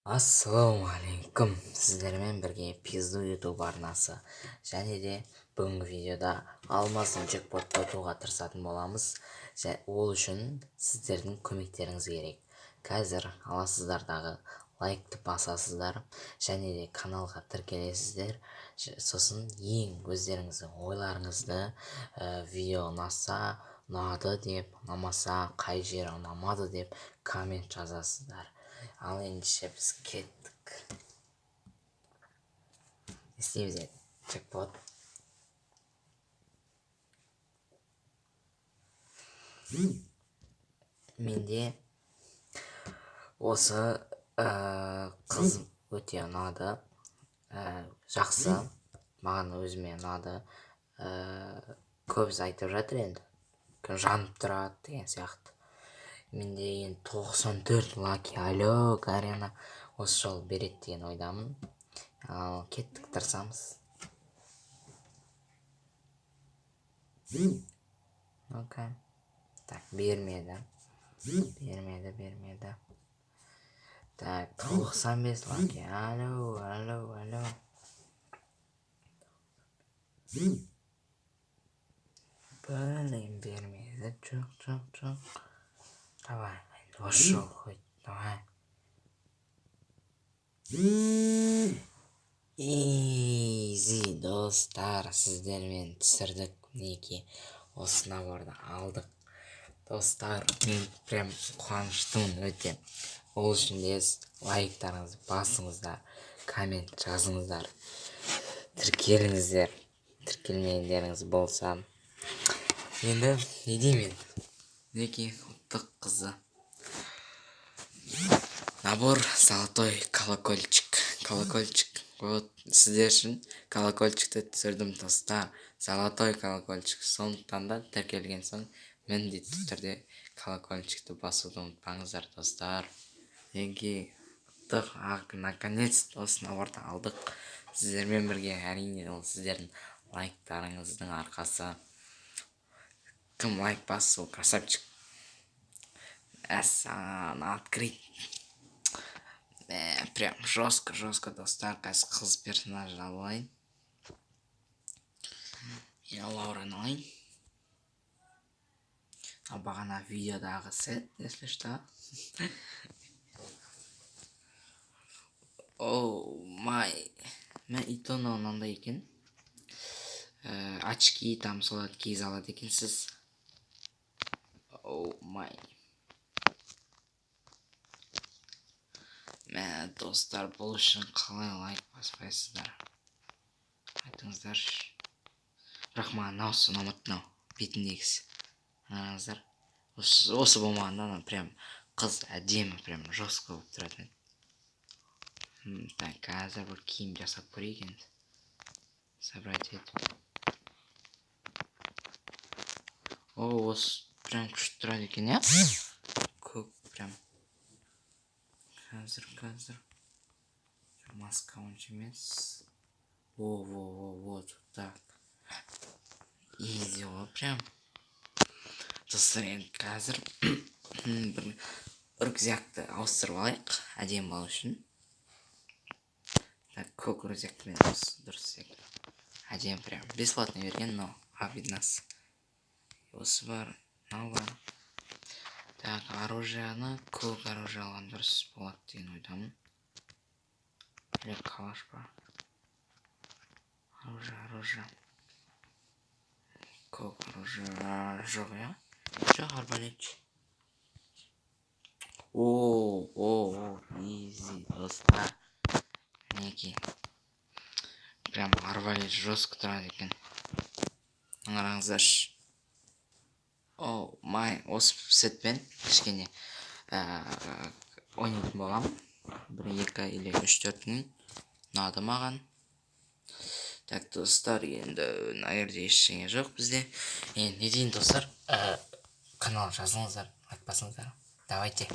Ассалаумағалейкум, сіздермен бірге пизду ютуб арнасы және де бүгінгі видеода алмасын джекпотты ұтуға тырысатын боламыз. Ол үшін сіздердің көмектеріңіз керек. Қазір аласыздардағы лайкты басасыздар және де каналға тіркелесіздер. Сосын ең өздеріңіздің ойларыңызды видео ұнады деп, ұнамаса қай жері ұнамады деп коммент жазасыздар. Ал ендеше біз кеттік. Не істейміз енді? Джекпот. Менде осы қыз өте ұнады. Жақсы. Маған өзіме ұнады. Көбісі айтып жатыр енді. Жанып тұрады деген сияқты. Менде енді 94 лаки. Алло, Карена. Осы жол береді деген ойдамын. Ал кеттік, тырысамыз. Ну-ка. Так, бермеді. Так, 95 лаки. Алло. Блин, бермеді. Жоқ. Давай, осы жол хоть, давай. Изи, достар, сіздермен түсірдік. Мінекей, осы наборды алдық. Достар, мен прям қуаныштымын өте. Ол үшін де лайктарыңызды басыңыздар, коммент жазыңыздар, тіркеліңіздер. Тіркелмегендеріңіз болса. Енді не деймін? Мінекей, ұлттық қызы. Набор золотой колокольчик. Вот, сіздер үшін колокольчикті түсірдім, достар. Золотой колокольчик. Сондықтан да тіркелген соң міндетті түрде колокольчикті басуды ұмытпаңыздар, достар. Неге наконец осы наборды алдық. Сіздермен бірге, әрине, ол сіздердің лайктарыңыздың арқасы. Кім лайк бассы, ол красавчик. Открыть. Прям жестко, достар. Қазір қыз персонажды алайын. Я Лаураны алайын. Бағана видеодағы сет, если что. Оу май. Мен итоны онандай екен. Очки там солат киіз алады екенсіз. Оу май. Мен достар, бұл үшін қалай лайк баспайсыздар? Айтыңыздаршы. Бірақ маған мынаусы ұнамады, мынау бетіндегісі. Қараңыздар. Осы болмағанда прям қыз әдемі, прям жестко болып тұратын. Так, қазір бір киім жасап көрейік енді. Собрать етіп. О, осы прям күшті тұрады екен, я? Көк прям. Қазір. Маска онша емес. Вот так. Изи ғой прям. Достар, енді қазір бір рюкзакты ауыстырып алайық, әдемі болу үшін. Так, көк рюкзакты мен дұрыс секілді. Әдемі прям. Бесплатно берген, но обиднас. Осы бар, мынау бар. Так, оружияны көк оружие алған дұрыс болады деген ойдамын. Или калаш бар. Оружие. Көк оружие жоқ, я? Жоқ, арбалетчик. О, изи, достар. Мінекей. Прям арбалет жестко тұрады екен. Қараңыздаршы. О, май, осы сетпен кішкене ойнайтын болам. 1-2 или 3-4 күн ұнады маған. Так, достар, енді наверде ештеңе жоқ бізде. Енді не дейін, достар? Канал жазыңыздар, лайк басыңыздар. Давайте.